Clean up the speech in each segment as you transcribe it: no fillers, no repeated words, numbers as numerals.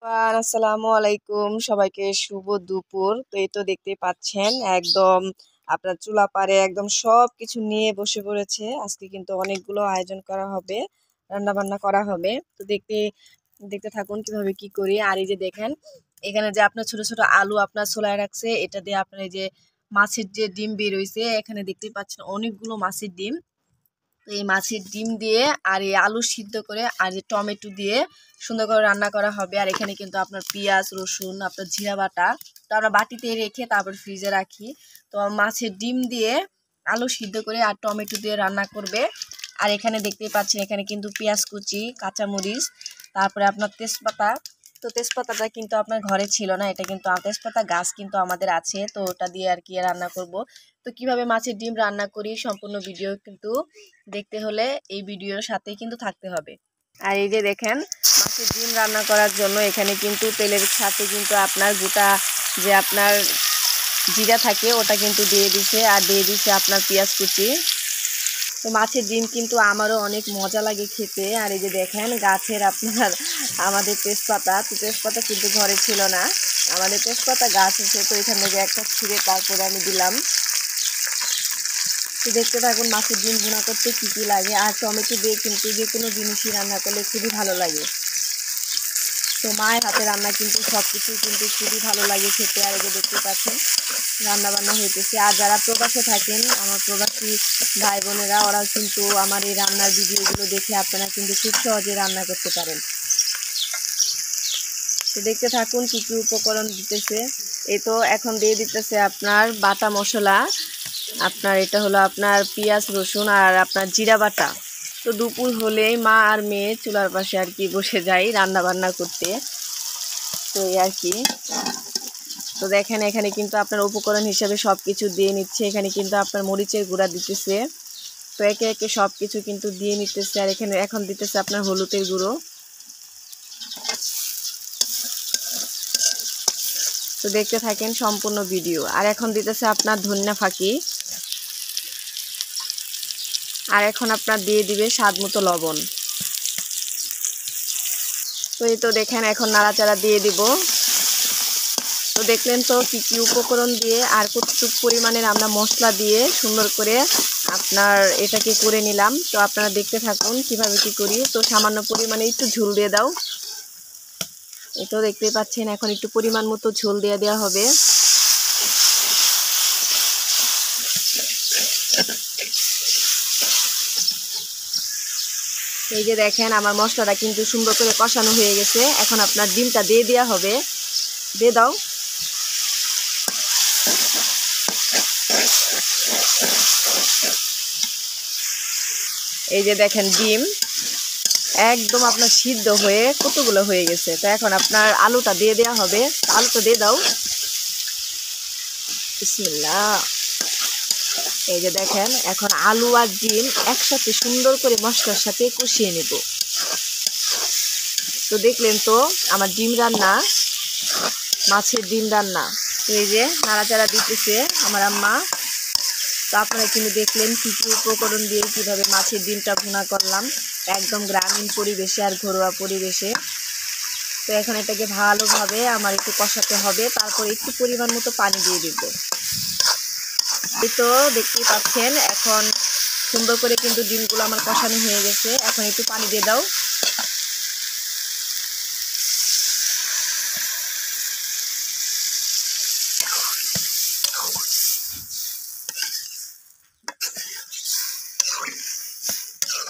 আসসালামু আলাইকুম, সবাইকে শুভ দুপুর। তো এই তো দেখতেই পাচ্ছেন একদম আপনার চুলা পাড়ে একদম সবকিছু নিয়ে বসে পড়েছে। আজকে কিন্তু অনেকগুলো আয়োজন করা হবে, রান্না বান্না করা হবে। তো দেখতে দেখতে থাকুন কিভাবে কি করি। আর এই যে দেখেন এখানে যে আপনার ছোট ছোট আলু আপনার ছোলায় রাখছে, এটা দিয়ে আপনার এই যে মাছের যে ডিম বের হইছে, এখানে দেখতেই পাচ্ছেন অনেকগুলো মাছের ডিম। তো এই মাছের ডিম দিয়ে আর এই আলু সিদ্ধ করে আর এই টমেটো দিয়ে সুন্দর করে রান্না করা হবে। আর এখানে কিন্তু আপনার পেঁয়াজ রসুন আপনার জিরা বাটা, তো আমরা বাটিতে রেখে তারপর ফ্রিজে রাখি। তো মাছের ডিম দিয়ে আলু সিদ্ধ করে আর টমেটো দিয়ে রান্না করবে। আর এখানে দেখতেই পাচ্ছেন এখানে কিন্তু পেঁয়াজ কুচি, কাঁচামরিচ, তারপরে আপনার তেজপাতা। তো তেজপাতাটা কিন্তু আপনার ঘরে ছিল না, এটা কিন্তু তেজপাতা গাছ কিন্তু আমাদের আছে, তো ওটা দিয়ে আর কি রান্না করব। তো কিভাবে মাছের ডিম রান্না করি সম্পূর্ণ ভিডিও কিন্তু দেখতে হলে এই ভিডিওর সাথেই কিন্তু থাকতে হবে। আর এই যে দেখেন মাছের ডিম রান্না করার জন্য এখানে কিন্তু তেলের সাথে কিন্তু আপনার গোটা যে আপনার জিরা থাকে ওটা কিন্তু দিয়ে দিছে, আর দিয়ে দিছে আপনার পেঁয়াজ কুচি। তো মাছের ডিম কিন্তু আমারও অনেক মজা লাগে খেতে। আর এই যে দেখেন গাছের আপনার আমাদের তেজপাতা, তো তেজপাতা কিন্তু ঘরে ছিল না, আমাদের তেজপাতা গাছ আছে, তো এখান থেকে একটা ছিঁড়ে তারপরে আমি দিলাম। তো দেখতে থাকুন মাছের ডিম ভুনা করতে কী কী লাগে। আর টমেটো দিয়ে কিন্তু যে কোনো জিনিসই রান্না করলে খুবই ভালো লাগে। তো মায়ের হাতে রান্না কিন্তু সব কিছুই কিন্তু খুবই ভালো লাগে খেতে। আর এই যে দেখতে পাচ্ছেন রান্না বান্না হইতেছে। আর যারা প্রবাসে থাকেন আমার প্রবাসী ভাই বোনেরা, ওরাও কিন্তু আমার এই রান্নার ভিডিওগুলো দেখে আপনারা কিন্তু খুব সহজে রান্না করতে পারেন। তো দেখতে থাকুন কী কী উপকরণ দিতেছে। এই তো এখন দিয়ে দিতেছে আপনার বাটা মশলা, আপনার এটা হলো আপনার পেঁয়াজ রসুন আর আপনার জিরা বাটা। তো দুপুর হলেই মা আর মেয়ে চুলার পাশে আর কি বসে যাই রান্না বান্না করতে, তো এই আর কি। তো দেখেন এখানে কিন্তু আপনার উপকরণ হিসেবে সব কিছু দিয়ে নিচ্ছে। এখানে কিন্তু আপনার মরিচের গুঁড়া দিতেছে, তো একে একে সব কিছু কিন্তু দিয়ে নিতেছে। আর এখানে এখন দিতেছে আপনার হলুদের গুঁড়ো। তো দেখতে থাকেন সম্পূর্ণ ভিডিও। আর এখন দিতেছে আপনার ধনিয়া ফাঁকি। আর এখন আপনার দিয়ে দিবে স্বাদ মতো লবণ। তো এই তো দেখেন এখন নাড়াচাড়া দিয়ে দিব। তো দেখলেন তো কী কী উপকরণ দিয়ে আর কতটুকু পরিমাণের আমরা মশলা দিয়ে সুন্দর করে আপনার এটাকে করে নিলাম। তো আপনারা দেখতে থাকুন কিভাবে কি করি। তো সামান্য পরিমাণে একটু ঝোল দিয়ে দাও। এই তো দেখতেই পাচ্ছেন এখন একটু পরিমাণ মতো ঝোল দিয়ে দেওয়া হবে। এই যে দেখেন আমার মশলাটা কিন্তু সুন্দর করে কষানো হয়ে গেছে। এখন আপনার ডিমটা দিয়ে দেওয়া হবে, দিয়ে দাও। এই যে দেখেন ডিম একদম আপনার সিদ্ধ হয়ে কতগুলো হয়ে গেছে। তো এখন আপনার আলুটা দিয়ে দেওয়া হবে, আলুটা দিয়ে দাও। বিসমিল্লাহ। এই যে দেখেন এখন আলু আর ডিম একসাথে সুন্দর করে মশলার সাথে কষিয়ে নেব। তো দেখলেন তো আমার ডিম রান্না, মাছের ডিম রান্না। এই যে নাড়াচাড়া দিতেছে আমার আম্মা। তো আপনারা কিন্তু দেখলেন কী কী উপকরণ দিয়ে কীভাবে মাছের ডিমটা ভুনা করলাম একদম গ্রামীণ পরিবেশে আর ঘরোয়া পরিবেশে। তো এখন এটাকে ভালোভাবে আমার একটু কষাতে হবে, তারপর একটু পরিমাণ মতো পানি দিয়ে দিব। এই তো দেখতেই পাচ্ছেন এখন সুন্দর করে কিন্তু ডিমগুলো আমার কষানো হয়ে গেছে। এখন একটু পানি দিয়ে দাও।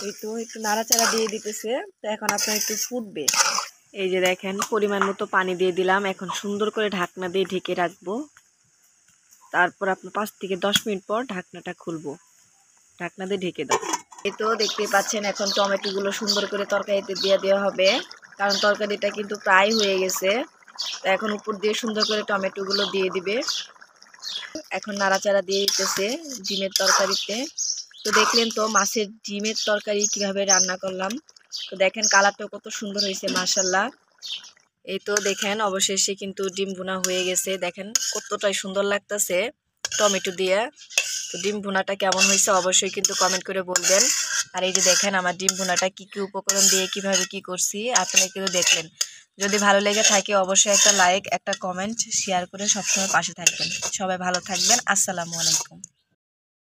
এই তো একটু নাড়াচাড়া দিয়ে দিতেছে। তো এখন আপনার একটু ফুটবে। এই যে দেখেন পরিমাণ মতো পানি দিয়ে দিলাম। এখন সুন্দর করে ঢাকনা দিয়ে ঢেকে রাখবো। তারপর আপনার 5 থেকে 10 মিনিট পর ঢাকনাটা খুলবো। ঢাকনা দিয়ে ঢেকে দাও। এই তো দেখতেই পাচ্ছেন এখন টমেটোগুলো সুন্দর করে তরকারিতে দিয়ে দেওয়া হবে, কারণ তরকারিটা কিন্তু প্রায় হয়ে গেছে। তো এখন উপর দিয়ে সুন্দর করে টমেটোগুলো দিয়ে দিবে। এখন নাড়াচাড়া দিয়ে দিতেছে ডিমের তরকারিতে। তো দেখলেন তো মাছের ডিমের তরকারি কিভাবে রান্না করলাম। তো দেখেন কালারটাও কত সুন্দর হয়েছে মাশাআল্লাহ। এই তো দেখেন অবশেষে কিন্তু ডিম ভুনা হয়ে গেছে। দেখেন কতটাই সুন্দর লাগতেছে টমেটো দিয়ে। তো ডিম ভুনাটা কেমন হয়েছে অবশ্যই কিন্তু কমেন্ট করে বলবেন। আর এই যে দেখেন আমার ডিম ভুনাটা কী কী উপকরণ দিয়ে কিভাবে কি করছি আপনারা কিন্তু দেখলেন। যদি ভালো লেগে থাকে অবশ্যই একটা লাইক, একটা কমেন্ট, শেয়ার করে সবসময় পাশে থাকবেন। সবাই ভালো থাকবেন। আসসালামু আলাইকুম।